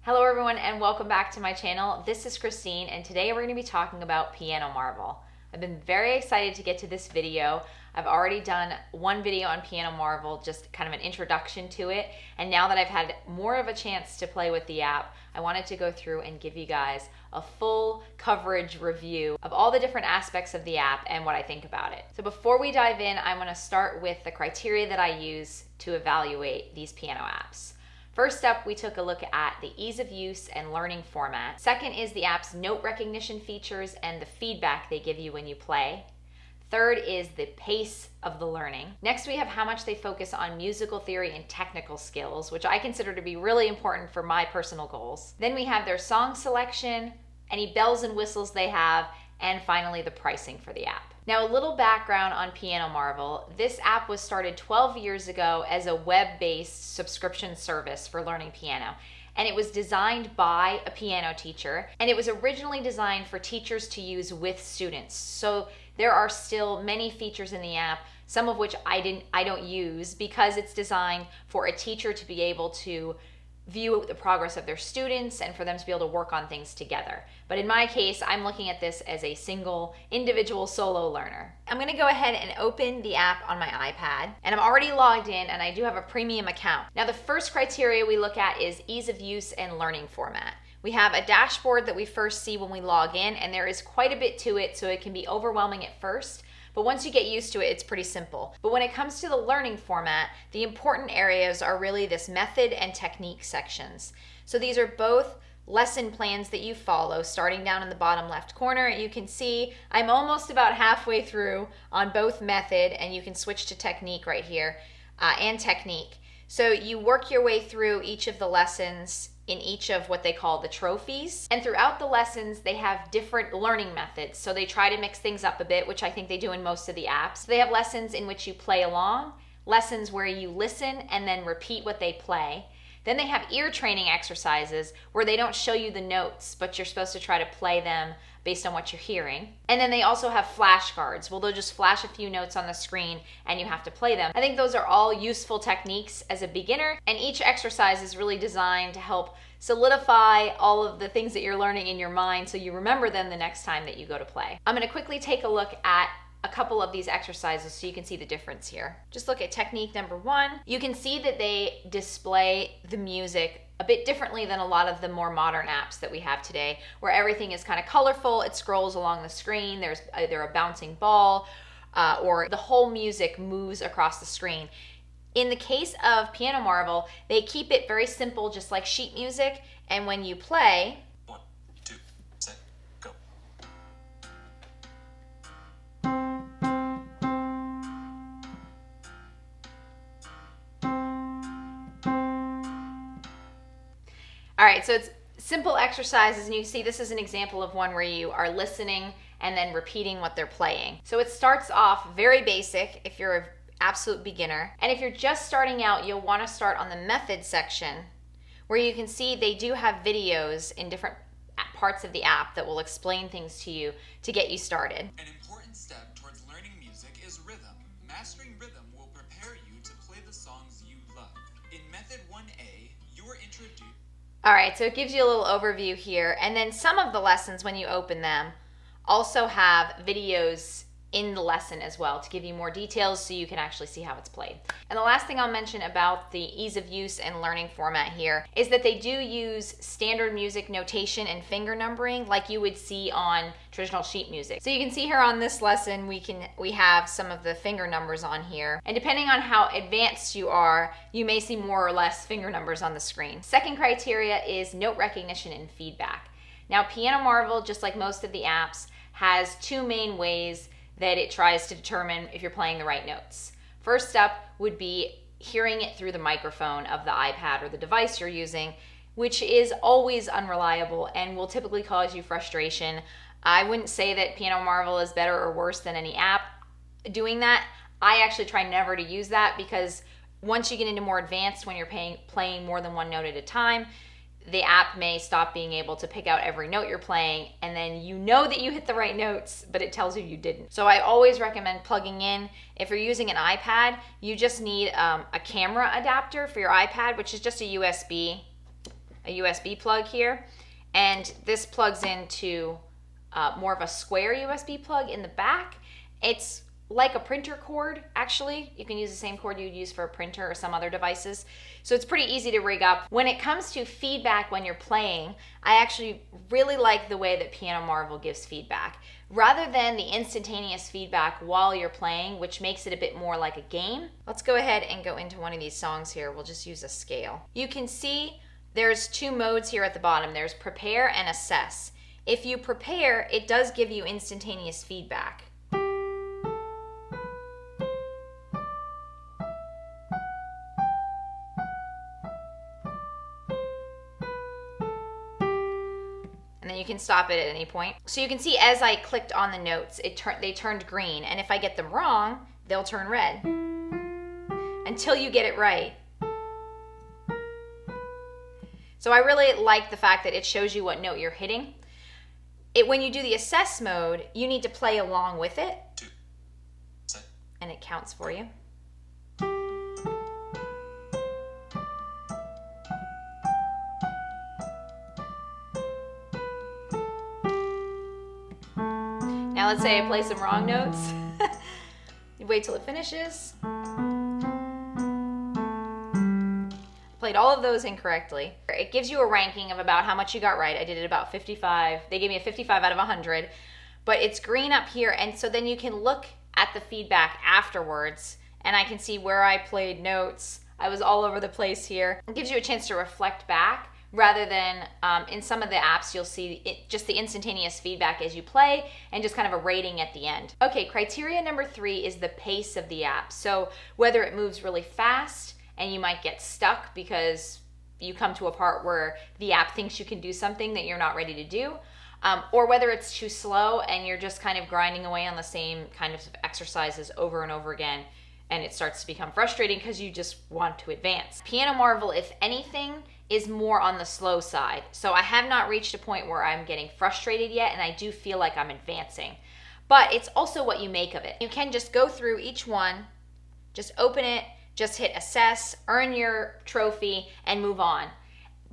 Hello everyone and welcome back to my channel. This is Christine and today we're going to be talking about Piano Marvel. I've been very excited to get to this video. I've already done one video on Piano Marvel, just kind of an introduction to it, and now that I've had more of a chance to play with the app, I wanted to go through and give you guys a full coverage review of all the different aspects of the app and what I think about it. So before we dive in, I'm going to start with the criteria that I use to evaluate these piano apps. First up, we took a look at the ease of use and learning format. Second is the app's note recognition features and the feedback they give you when you play. Third is the pace of the learning. Next, we have how much they focus on musical theory and technical skills, which I consider to be really important for my personal goals. Then we have their song selection, any bells and whistles they have, and finally the pricing for the app. Now, a little background on Piano Marvel. This app was started 12 years ago as a web-based subscription service for learning piano. And it was designed by a piano teacher, and it was originally designed for teachers to use with students. So there are still many features in the app, some of which I don't use because it's designed for a teacher to be able to view the progress of their students and for them to be able to work on things together. But in my case, I'm looking at this as a single individual solo learner. I'm gonna go ahead and open the app on my iPad, and I'm already logged in and I do have a premium account. Now the first criteria we look at is ease of use and learning format. We have a dashboard that we first see when we log in, and there is quite a bit to it, so it can be overwhelming at first. But once you get used to it, it's pretty simple. But when it comes to the learning format, the important areas are really this method and technique sections. So these are both lesson plans that you follow. Starting down in the bottom left corner, you can see I'm almost about halfway through on both method, and you can switch to technique right here, and technique. So you work your way through each of the lessons in each of what they call the trophies. And throughout the lessons, they have different learning methods. So they try to mix things up a bit, which I think they do in most of the apps. So they have lessons in which you play along, lessons where you listen and then repeat what they play. Then they have ear training exercises where they don't show you the notes, but you're supposed to try to play them based on what you're hearing. And then they also have flashcards. Well, they'll just flash a few notes on the screen and you have to play them. I think those are all useful techniques as a beginner, and each exercise is really designed to help solidify all of the things that you're learning in your mind so you remember them the next time that you go to play. I'm gonna quickly take a look at a couple of these exercises so you can see the difference here. Just look at technique number 1. You can see that they display the music a bit differently than a lot of the more modern apps that we have today, where everything is kind of colorful, it scrolls along the screen, there's either a bouncing ball or the whole music moves across the screen. In the case of Piano Marvel, they keep it very simple, just like sheet music, and when you play, 1, 2, set, go. all right, so it's simple exercises, and you can see this is an example of one where you are listening and then repeating what they're playing. So it starts off very basic if you're an absolute beginner. And if you're just starting out, you'll want to start on the method section, where you can see they do have videos in different parts of the app that will explain things to you to get you started. An important step towards learning music is rhythm. Mastering rhythm will prepare you to play the songs you love. In Method 1A, you are introduced. All right, so it gives you a little overview here. And then some of the lessons, when you open them, also have videos in the lesson as well to give you more details so you can actually see how it's played. And the last thing I'll mention about the ease of use and learning format here is that they do use standard music notation and finger numbering like you would see on traditional sheet music. So you can see here on this lesson, we have some of the finger numbers on here. And depending on how advanced you are, you may see more or less finger numbers on the screen. Second criteria is note recognition and feedback. Now, Piano Marvel, just like most of the apps, has two main ways that it tries to determine if you're playing the right notes. First up would be hearing it through the microphone of the iPad or the device you're using, which is always unreliable and will typically cause you frustration. I wouldn't say that Piano Marvel is better or worse than any app doing that. I actually try never to use that because once you get into more advanced, when you're playing more than one note at a time, the app may stop being able to pick out every note you're playing, and then you know that you hit the right notes, but it tells you you didn't. So I always recommend plugging in. If you're using an iPad, you just need a camera adapter for your iPad, which is just a USB a USB plug here, and this plugs into more of a square USB plug in the back. It's like a printer cord, actually. You can use the same cord you'd use for a printer or some other devices. So it's pretty easy to rig up. When it comes to feedback when you're playing, I actually really like the way that Piano Marvel gives feedback. Rather than the instantaneous feedback while you're playing, which makes it a bit more like a game. Let's go ahead and go into one of these songs here. We'll just use a scale. You can see there's two modes here at the bottom. There's prepare and assess. If you prepare, it does give you instantaneous feedback. And then you can stop it at any point. So you can see as I clicked on the notes, they turned green. And if I get them wrong, they'll turn red. Until you get it right. So I really like the fact that it shows you what note you're hitting. When you do the assess mode, you need to play along with it. And it counts for you. Now let's say I play some wrong notes. You wait till it finishes. Played all of those incorrectly. It gives you a ranking of about how much you got right. I did it about 55. They gave me a 55 out of 100. But it's green up here, and so then you can look at the feedback afterwards, and I can see where I played notes. I was all over the place here. It gives you a chance to reflect back, rather than in some of the apps you'll see just the instantaneous feedback as you play and just kind of a rating at the end. Okay, criteria number 3 is the pace of the app. So whether it moves really fast and you might get stuck because you come to a part where the app thinks you can do something that you're not ready to do, or whether it's too slow and you're just kind of grinding away on the same kind of exercises over and over again, and it starts to become frustrating because you just want to advance. Piano Marvel, if anything, is more on the slow side. So I have not reached a point where I'm getting frustrated yet, and I do feel like I'm advancing. But it's also what you make of it. You can just go through each one, just open it, just hit assess, earn your trophy, and move on.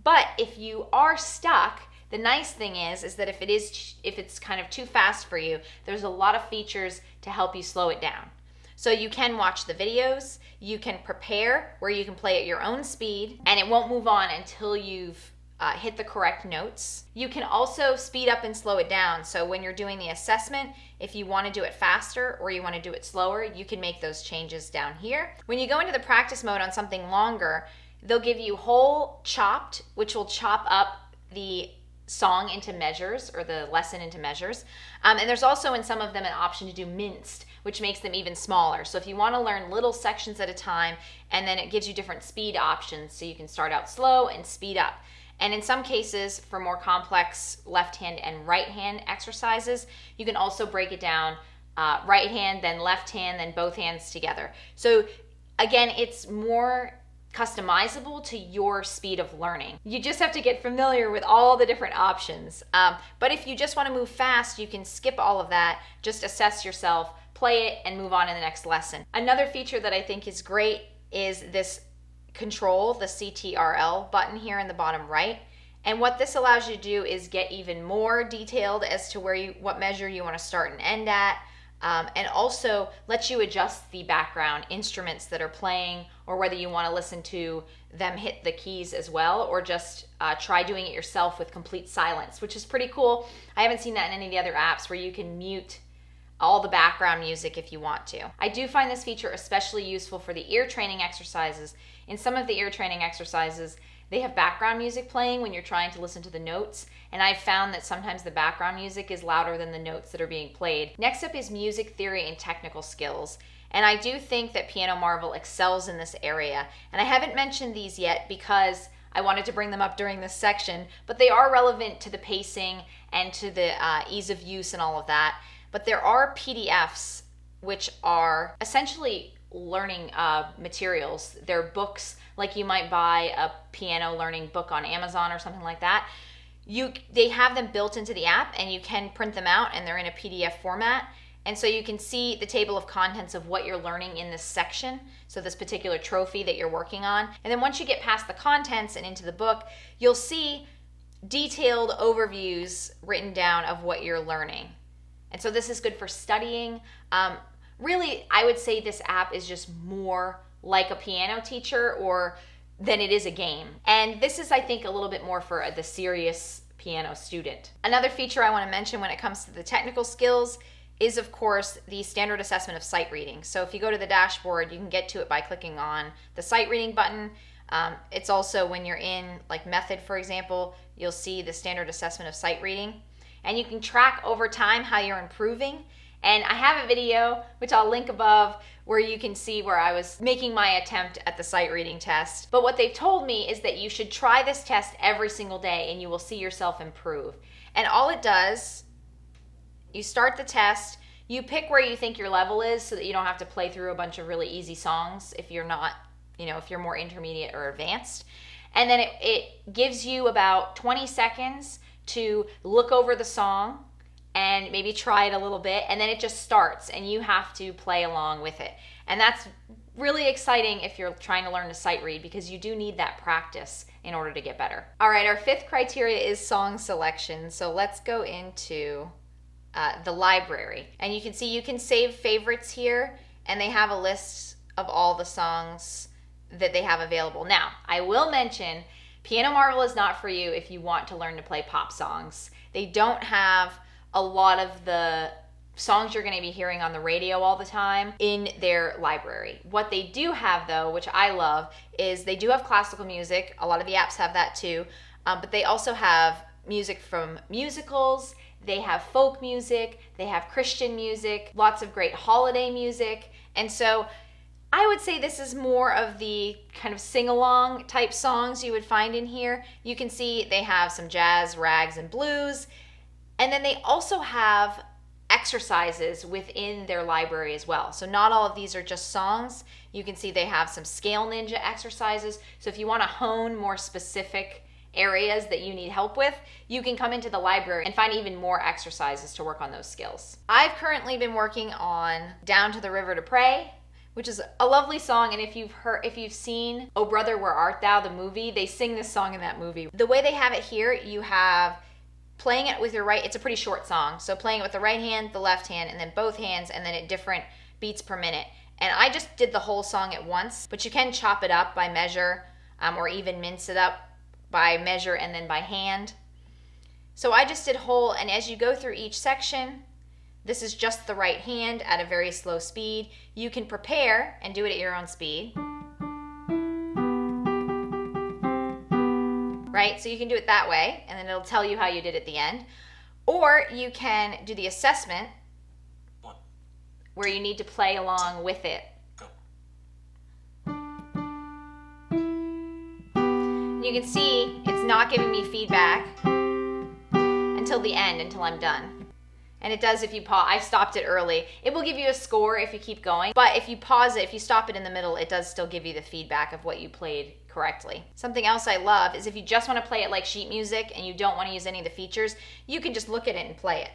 But if you are stuck, the nice thing is that if it's kind of too fast for you, there's a lot of features to help you slow it down. So you can watch the videos, you can prepare where you can play at your own speed, and it won't move on until you've hit the correct notes. You can also speed up and slow it down. So when you're doing the assessment, if you want to do it faster or you want to do it slower, you can make those changes down here. When you go into the practice mode on something longer, they'll give you whole chopped, which will chop up the song into measures or the lesson into measures. And there's also in some of them an option to do minced, which makes them even smaller. So if you want to learn little sections at a time, and then it gives you different speed options, so you can start out slow and speed up. And in some cases, for more complex left hand and right hand exercises, you can also break it down right hand, then left hand, then both hands together. So again, it's more customizable to your speed of learning. You just have to get familiar with all the different options. But if you just want to move fast, you can skip all of that, just assess yourself, play it, and move on in the next lesson. Another feature that I think is great is this control, the CTRL button here in the bottom right. And what this allows you to do is get even more detailed as to what measure you want to start and end at. And also lets you adjust the background instruments that are playing, or whether you want to listen to them hit the keys as well, or just try doing it yourself with complete silence, which is pretty cool. I haven't seen that in any of the other apps where you can mute all the background music if you want to. I do find this feature especially useful for the ear training exercises. In some of the ear training exercises, they have background music playing when you're trying to listen to the notes, and I've found that sometimes the background music is louder than the notes that are being played. Next up is music theory and technical skills, and I do think that Piano Marvel excels in this area. And I haven't mentioned these yet because I wanted to bring them up during this section, but they are relevant to the pacing and to the ease of use and all of that. But there are PDFs, which are essentially learning materials. They're books, like you might buy a piano learning book on Amazon or something like that. They have them built into the app, and you can print them out, and they're in a PDF format. And so you can see the table of contents of what you're learning in this section, so this particular trophy that you're working on. And then once you get past the contents and into the book, you'll see detailed overviews written down of what you're learning. And so this is good for studying. Really, I would say this app is just more like a piano teacher than it is a game. And this is, I think, a little bit more for the serious piano student. Another feature I want to mention when it comes to the technical skills is, of course, the standard assessment of sight reading. So if you go to the dashboard, you can get to it by clicking on the sight reading button. It's also when you're in like method, for example, you'll see the standard assessment of sight reading. And you can track over time how you're improving. And I have a video, which I'll link above, where you can see where I was making my attempt at the sight reading test. But what they've told me is that you should try this test every single day and you will see yourself improve. And all it does, you start the test, you pick where you think your level is so that you don't have to play through a bunch of really easy songs if you're not, if you're more intermediate or advanced. And then it gives you about 20 seconds to look over the song and maybe try it a little bit, and then it just starts and you have to play along with it. And that's really exciting if you're trying to learn to sight read, because you do need that practice in order to get better. All right, our fifth criteria is song selection. So let's go into the library. And you can see you can save favorites here, and they have a list of all the songs that they have available. Now, I will mention, Piano Marvel is not for you if you want to learn to play pop songs. They don't have a lot of the songs you're going to be hearing on the radio all the time in their library. What they do have, though, which I love, is they do have classical music. A lot of the apps have that too, but they also have music from musicals. They have folk music. They have Christian music, lots of great holiday music. And so I would say this is more of the kind of sing-along type songs you would find in here. You can see they have some jazz, rags, and blues. And then they also have exercises within their library as well. So not all of these are just songs. You can see they have some Scale Ninja exercises. So if you want to hone more specific areas that you need help with, you can come into the library and find even more exercises to work on those skills. I've currently been working on Down to the River to Pray, which is a lovely song. And if you've seen Oh Brother, Where Art Thou, the movie, they sing this song in that movie. The way they have it here, you have playing it with your right, it's a pretty short song, so playing it with the right hand, the left hand, and then both hands, and then at different beats per minute. And I just did the whole song at once, but you can chop it up by measure, or even mince it up by measure and then by hand. So I just did whole, and as you go through each section, this is just the right hand at a very slow speed. You can prepare and do it at your own speed. Right? So you can do it that way, and then it'll tell you how you did at the end. Or you can do the assessment, where you need to play along with it. You can see it's not giving me feedback until the end, until I'm done. And it does if you pause. I stopped it early. It will give you a score if you keep going, but if you pause it, if you stop it in the middle, it does still give you the feedback of what you played correctly. Something else I love is if you just want to play it like sheet music and you don't want to use any of the features, you can just look at it and play it.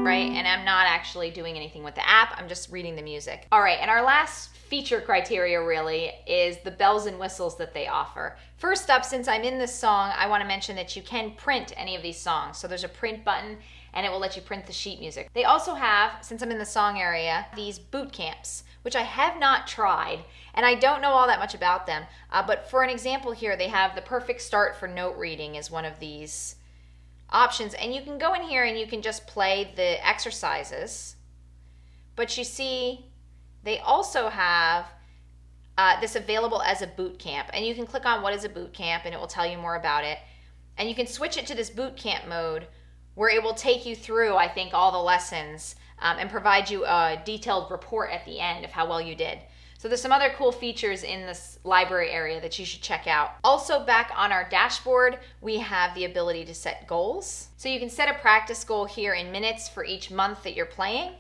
Right? And I'm not actually doing anything with the app, I'm just reading the music. All right, and our last feature criteria really is the bells and whistles that they offer. First up, since I'm in this song, I want to mention that you can print any of these songs. So there's a print button and it will let you print the sheet music. They also have, since I'm in the song area, these boot camps, which I have not tried, and I don't know all that much about them. But for an example here, they have the perfect start for note reading as one of these options. And you can go in here and you can just play the exercises. But you see, they also have this available as a boot camp. And you can click on what is a boot camp and it will tell you more about it. And you can switch it to this boot camp mode where it will take you through, I think, all the lessons and provide you a detailed report at the end of how well you did. So there's some other cool features in this library area that you should check out. Also, back on our dashboard, we have the ability to set goals. So you can set a practice goal here in minutes for each month that you're playing.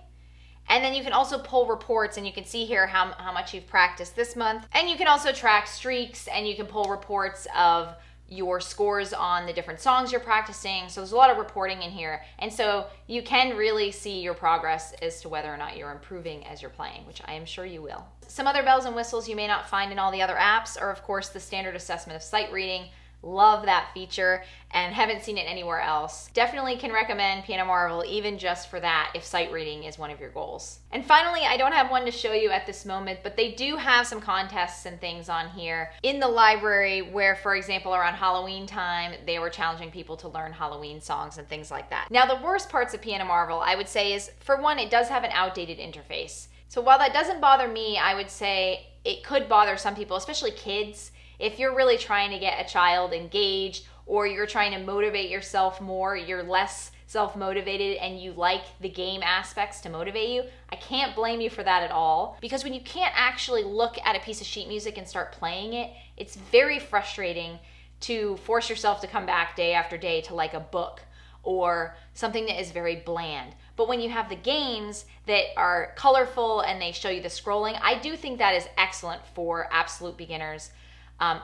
And then you can also pull reports, and you can see here how much you've practiced this month. And you can also track streaks, and you can pull reports of your scores on the different songs you're practicing. So there's a lot of reporting in here. And so you can really see your progress as to whether or not you're improving as you're playing, which I am sure you will. Some other bells and whistles you may not find in all the other apps are, of course, the standard assessment of sight reading. Love that feature and haven't seen it anywhere else. Definitely can recommend Piano Marvel even just for that if sight reading is one of your goals. And finally, I don't have one to show you at this moment, but they do have some contests and things on here in the library where, for example, around Halloween time, they were challenging people to learn Halloween songs and things like that. Now, the worst parts of Piano Marvel, I would say, is for one, it does have an outdated interface. So while that doesn't bother me, I would say it could bother some people, especially kids. If you're really trying to get a child engaged or you're trying to motivate yourself more, you're less self-motivated and you like the game aspects to motivate you, I can't blame you for that at all. Because when you can't actually look at a piece of sheet music and start playing it, it's very frustrating to force yourself to come back day after day to like a book or something that is very bland. But when you have the games that are colorful and they show you the scrolling, I do think that is excellent for absolute beginners.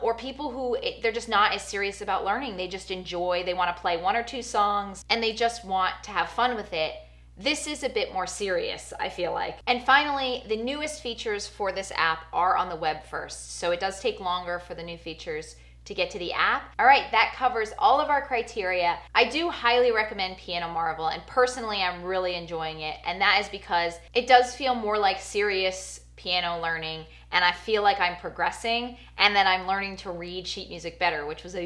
Or people who they're just not as serious about learning. They just enjoy, they want to play 1 or 2 songs and they just want to have fun with it. This is a bit more serious, I feel like. And finally, the newest features for this app are on the web first. So it does take longer for the new features to get to the app. All right, that covers all of our criteria. I do highly recommend Piano Marvel, and personally, I'm really enjoying it. And that is because it does feel more like serious piano learning, and I feel like I'm progressing and that I'm learning to read sheet music better, which was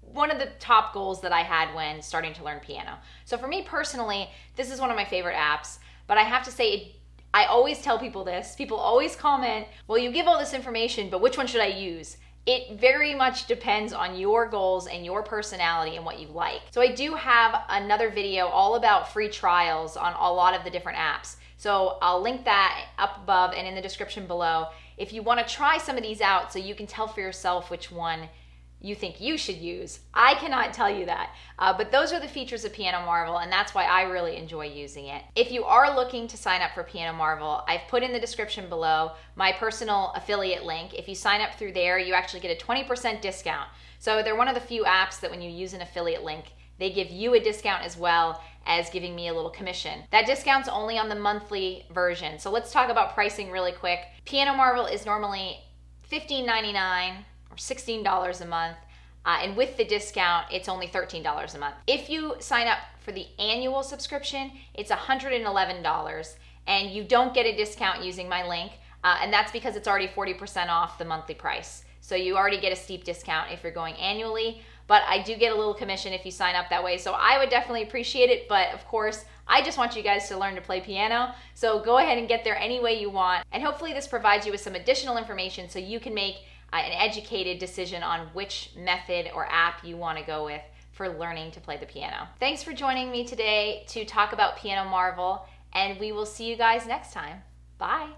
one of the top goals that I had when starting to learn piano. So for me personally, this is one of my favorite apps, but I have to say, I always tell people this. People always comment, well, you give all this information, but which one should I use? It very much depends on your goals and your personality and what you like. So I do have another video all about free trials on a lot of the different apps. So I'll link that up above and in the description below if you want to try some of these out so you can tell for yourself which one you think you should use. I cannot tell you that, but those are the features of Piano Marvel, and that's why I really enjoy using it. If you are looking to sign up for Piano Marvel, I've put in the description below my personal affiliate link. If you sign up through there, you actually get a 20% discount. So they're one of the few apps that when you use an affiliate link, they give you a discount as well as giving me a little commission. That discount's only on the monthly version. So let's talk about pricing really quick. Piano Marvel is normally $15.99 or $16 a month. And with the discount, it's only $13 a month. If you sign up for the annual subscription, it's $111 and you don't get a discount using my link. And that's because it's already 40% off the monthly price. So you already get a steep discount if you're going annually, but I do get a little commission if you sign up that way. So I would definitely appreciate it, but of course, I just want you guys to learn to play piano. So go ahead and get there any way you want. And hopefully this provides you with some additional information so you can make an educated decision on which method or app you want to go with for learning to play the piano. Thanks for joining me today to talk about Piano Marvel, and we will see you guys next time. Bye.